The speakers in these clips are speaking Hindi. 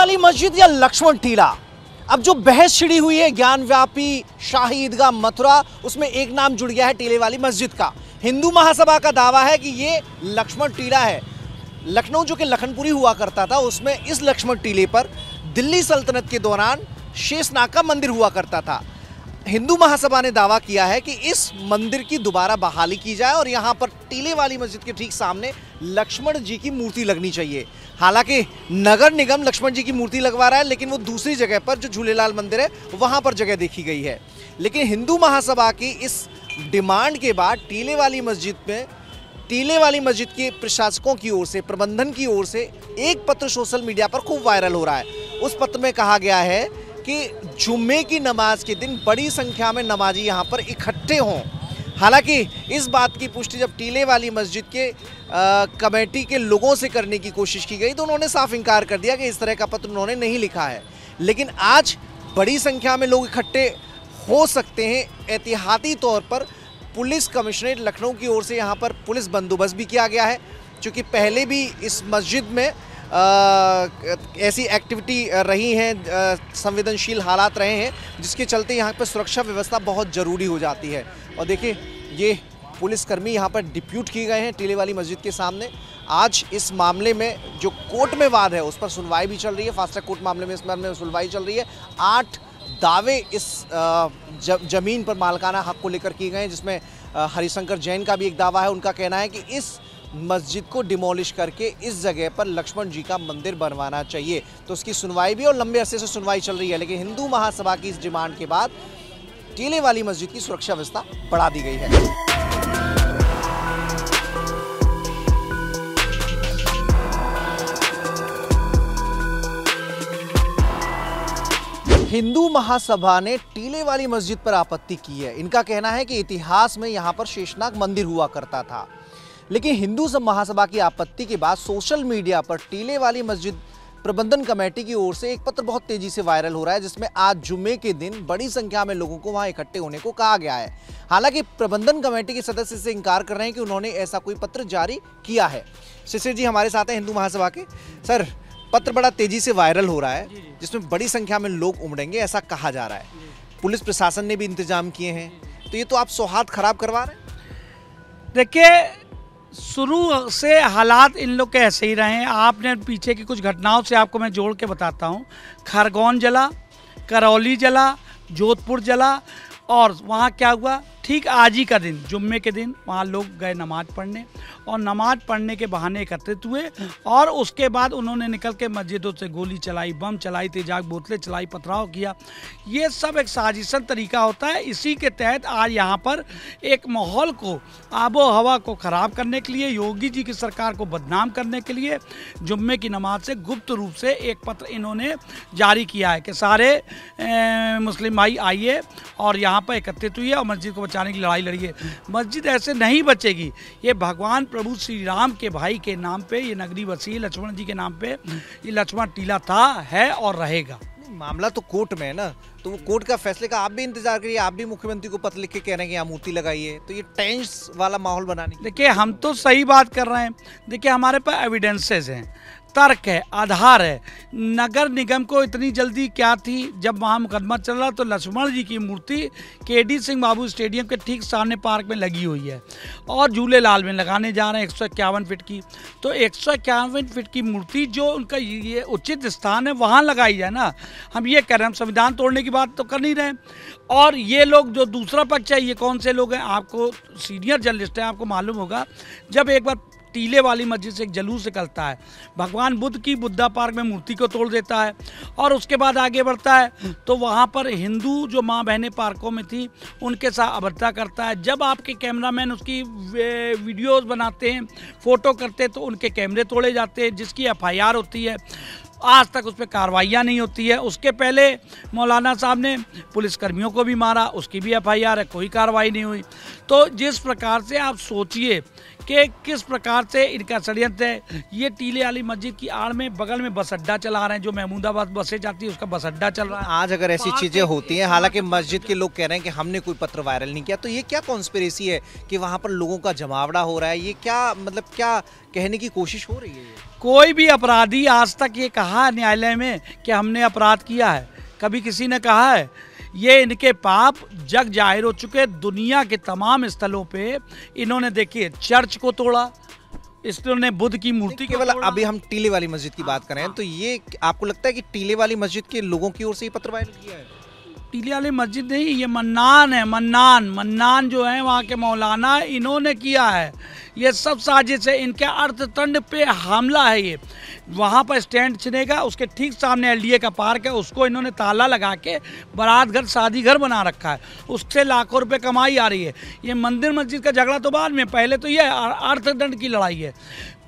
वाली मस्जिद या लक्ष्मण टीला? अब जो बहस छिड़ी हुई है ज्ञानव्यापी शाही ईदगाह मथुरा, उसमें एक नाम जुड़ गया है टीले वाली मस्जिद का। हिंदू महासभा का दावा है कि ये लक्ष्मण टीला है। लखनऊ जो कि लखनपुरी हुआ करता था, उसमें इस लक्ष्मण टीले पर दिल्ली सल्तनत के दौरान शेषनाग का मंदिर हुआ करता था। हिंदू महासभा ने दावा किया है कि इस मंदिर की दोबारा बहाली की जाए और यहाँ पर टीले वाली मस्जिद के ठीक सामने लक्ष्मण जी की मूर्ति लगनी चाहिए। हालांकि नगर निगम लक्ष्मण जी की मूर्ति लगवा रहा है, लेकिन वो दूसरी जगह पर जो झूलेलाल मंदिर है वहाँ पर जगह देखी गई है। लेकिन हिंदू महासभा की इस डिमांड के बाद टीले वाली मस्जिद के प्रशासकों की ओर से, प्रबंधन की ओर से एक पत्र सोशल मीडिया पर खूब वायरल हो रहा है। उस पत्र में कहा गया है कि जुम्मे की नमाज के दिन बड़ी संख्या में नमाजी यहाँ पर इकट्ठे हों। हालांकि इस बात की पुष्टि जब टीले वाली मस्जिद के कमेटी के लोगों से करने की कोशिश की गई तो उन्होंने साफ इनकार कर दिया कि इस तरह का पत्र उन्होंने नहीं लिखा है। लेकिन आज बड़ी संख्या में लोग इकट्ठे हो सकते हैं। एहतियाती तौर पर पुलिस कमिश्नरेट लखनऊ की ओर से यहाँ पर पुलिस बंदोबस्त भी किया गया है, क्योंकि पहले भी इस मस्जिद में ऐसी एक्टिविटी रही हैं, संवेदनशील हालात रहे हैं, जिसके चलते यहाँ पर सुरक्षा व्यवस्था बहुत ज़रूरी हो जाती है। और देखिए, ये पुलिसकर्मी यहाँ पर डिप्यूट किए गए हैं टीले वाली मस्जिद के सामने। आज इस मामले में जो कोर्ट में वाद है उस पर सुनवाई भी चल रही है। फास्ट ट्रैक कोर्ट मामले में इस मामले में सुनवाई चल रही है। 8 दावे इस जमीन पर मालकाना हक को लेकर किए गए हैं, जिसमें हरिशंकर जैन का भी एक दावा है। उनका कहना है कि इस मस्जिद को डिमोलिश करके इस जगह पर लक्ष्मण जी का मंदिर बनवाना चाहिए। तो उसकी सुनवाई भी और लंबे अरसे से सुनवाई चल रही है। लेकिन हिंदू महासभा की इस डिमांड के बाद टीले वाली मस्जिद की सुरक्षा व्यवस्था बढ़ा दी गई है। हिंदू महासभा ने टीले वाली मस्जिद पर आपत्ति की है। इनका कहना है कि इतिहास में यहाँ पर शेषनाग मंदिर हुआ करता था। लेकिन हिंदू महासभा की आपत्ति के बाद सोशल मीडिया पर टीले वाली मस्जिद प्रबंधन कमेटी की ओर से एक पत्र बहुत तेजी से वायरल हो रहा है, जिसमें आज जुम्मे के दिन बड़ी संख्या में लोगों को वहां इकट्ठे होने को कहा गया है। हालांकि प्रबंधन कमेटी के सदस्य से इनकार कर रहे हैं कि उन्होंने ऐसा कोई पत्र जारी किया है। शिशिर जी हमारे साथ हैं हिंदू महासभा के। सर, पत्र बड़ा तेजी से वायरल हो रहा है, जिसमें बड़ी संख्या में लोग उमड़ेंगे ऐसा कहा जा रहा है। पुलिस प्रशासन ने भी इंतजाम किए हैं, तो ये तो आप सौहार्द खराब करवा रहे हैं। देखिए, शुरू से हालात इन लोग के ऐसे ही रहे हैं। आपने पीछे की कुछ घटनाओं से आपको मैं जोड़ के बताता हूँ। खरगोन जला, करौली जला, जोधपुर जला, और वहाँ क्या हुआ, ठीक आज ही का दिन, जुम्मे के दिन, वहाँ लोग गए नमाज पढ़ने और नमाज पढ़ने के बहाने एकत्रित हुए और उसके बाद उन्होंने निकल के मस्जिदों से गोली चलाई, बम चलाई, तेजाब बोतलें चलाई, पथराव किया। ये सब एक साजिशन तरीका होता है। इसी के तहत आज यहाँ पर एक माहौल को, आबो हवा को ख़राब करने के लिए, योगी जी की सरकार को बदनाम करने के लिए जुम्मे की नमाज से गुप्त रूप से एक पत्र इन्होंने जारी किया है कि सारे मुस्लिम भाई आइए और यहाँ पर एकत्रित हुई है और मस्जिद को बचाने की लड़ाई लड़िए। मस्जिद ऐसे नहीं बचेगी। ये भगवान प्रभु श्री राम के भाई के नाम पे ये नगरी बसी है, लक्ष्मण जी के नाम पे ये लक्ष्मण टीला था, है और रहेगा। मामला तो कोर्ट में है ना, तो वो कोर्ट का फैसले का आप भी इंतजार करिए। आप भी मुख्यमंत्री को पत्र लिख के कह रहे हैं कि यहाँ मूर्ति लगाइए, तो ये टेंस वाला माहौल बनाने। देखिए, हम तो सही बात कर रहे हैं। देखिए, हमारे पास एविडेंसेस हैं, तर्क है, आधार है। नगर निगम को इतनी जल्दी क्या थी? जब वहाँ मुकदमा चल रहा तो लक्ष्मण जी की मूर्ति केडी सिंह बाबू स्टेडियम के ठीक सामने पार्क में लगी हुई है और झूलेलाल में लगाने जा रहे हैं 151 फीट की। तो 151 फीट की मूर्ति जो उनका ये उचित स्थान है वहाँ लगाई जाए ना। हम ये कह रहे हैं, हम संविधान तोड़ने की बात तो कर नहीं रहे। और ये लोग जो दूसरा पक्ष है, ये कौन से लोग हैं? आपको सीनियर जर्नलिस्ट हैं, आपको मालूम होगा, जब एक बार टीले वाली मस्जिद से एक जलूस निकलता है, भगवान बुद्ध की बुद्धा पार्क में मूर्ति को तोड़ देता है और उसके बाद आगे बढ़ता है, तो वहाँ पर हिंदू जो माँ बहनें पार्कों में थी उनके साथ अभद्रता करता है। जब आपके कैमरामैन उसकी वीडियोस बनाते हैं, फ़ोटो करते हैं, तो उनके कैमरे तोड़े जाते हैं, जिसकी FIR होती है। आज तक उस पर कार्रवाइयाँ नहीं होती है। उसके पहले मौलाना साहब ने पुलिसकर्मियों को भी मारा, उसकी भी FIR है, कोई कार्रवाई नहीं हुई। तो जिस प्रकार से आप सोचिए कि किस प्रकार से इनका षड्यंत्र है। ये टीले वाली मस्जिद की आड़ में बगल में बस अड्डा चला रहे हैं, जो महमूदाबाद बसें जाती है उसका बस अड्डा चल रहा है। आज अगर ऐसी चीजें होती हैं, हालांकि मस्जिद के लोग कह रहे हैं कि हमने कोई पत्र वायरल नहीं किया, तो ये क्या कॉन्स्पिरेसी है कि वहां पर लोगों का जमावड़ा हो रहा है? ये क्या मतलब क्या कहने की कोशिश हो रही है? ये कोई भी अपराधी आज तक ये कहा है न्यायालय में कि हमने अपराध किया है? कभी किसी ने कहा है? ये इनके पाप जग जाहिर हो चुके हैं। दुनिया के तमाम स्थलों पे इन्होंने देखिए चर्च को तोड़ा, इन्होंने बुद्ध की मूर्ति को केवल तोड़ा। अभी हम टीले वाली मस्जिद की बात कर रहे हैं, तो ये आपको लगता है कि टीले वाली मस्जिद के लोगों की ओर से ये पत्र वायरल किया है? टीले वाली मस्जिद नहीं, ये मन्नान है। मन्नान जो है वहाँ के मौलाना, इन्होंने किया है। ये सब साजिश है, इनके अर्थतंड पे हमला है। ये वहाँ पर स्टैंड छिनेगा, उसके ठीक सामने एलडीए का पार्क है, उसको इन्होंने ताला लगा के बारात घर शादी घर बना रखा है। उससे लाखों रुपए कमाई आ रही है। ये मंदिर मस्जिद का झगड़ा तो बाद में, पहले तो ये अर्थदंड की लड़ाई है।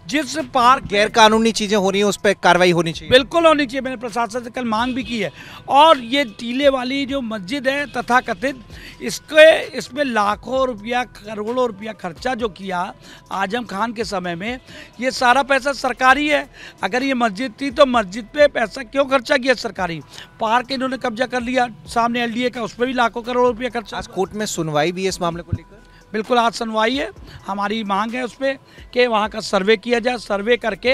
जिस पार्क गैर कानूनी चीजें हो रही हैं उस पर कार्रवाई होनी चाहिए। बिल्कुल होनी चाहिए। मैंने प्रशासन से कल मांग भी की है। और ये टीले वाली जो मस्जिद है तथाकथित, इसमें लाखों रुपया करोड़ों रुपया खर्चा जो किया आजम खान के समय में, ये सारा पैसा सरकारी है। अगर ये मस्जिद थी तो मस्जिद पे पैसा क्यों खर्चा किया सरकारी? पार्क इन्होंने कब्जा कर लिया सामने एलडीए का, उस पर भी लाखों करोड़ों रुपया खर्चा। आज कोर्ट में सुनवाई भी है इस मामले को लेकर? बिल्कुल आज सुनवाई है। हमारी मांग है उस पर कि वहाँ का सर्वे किया जाए। सर्वे करके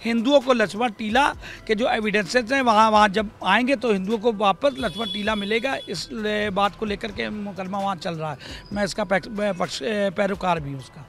हिंदुओं को लक्ष्मण टीला के जो एविडेंसेस हैं वहाँ जब आएंगे तो हिंदुओं को वापस लक्ष्मण टीला मिलेगा। इस बात को लेकर के मुकदमा वहाँ चल रहा है। मैं इसका पैरोकार भी हूँ उसका।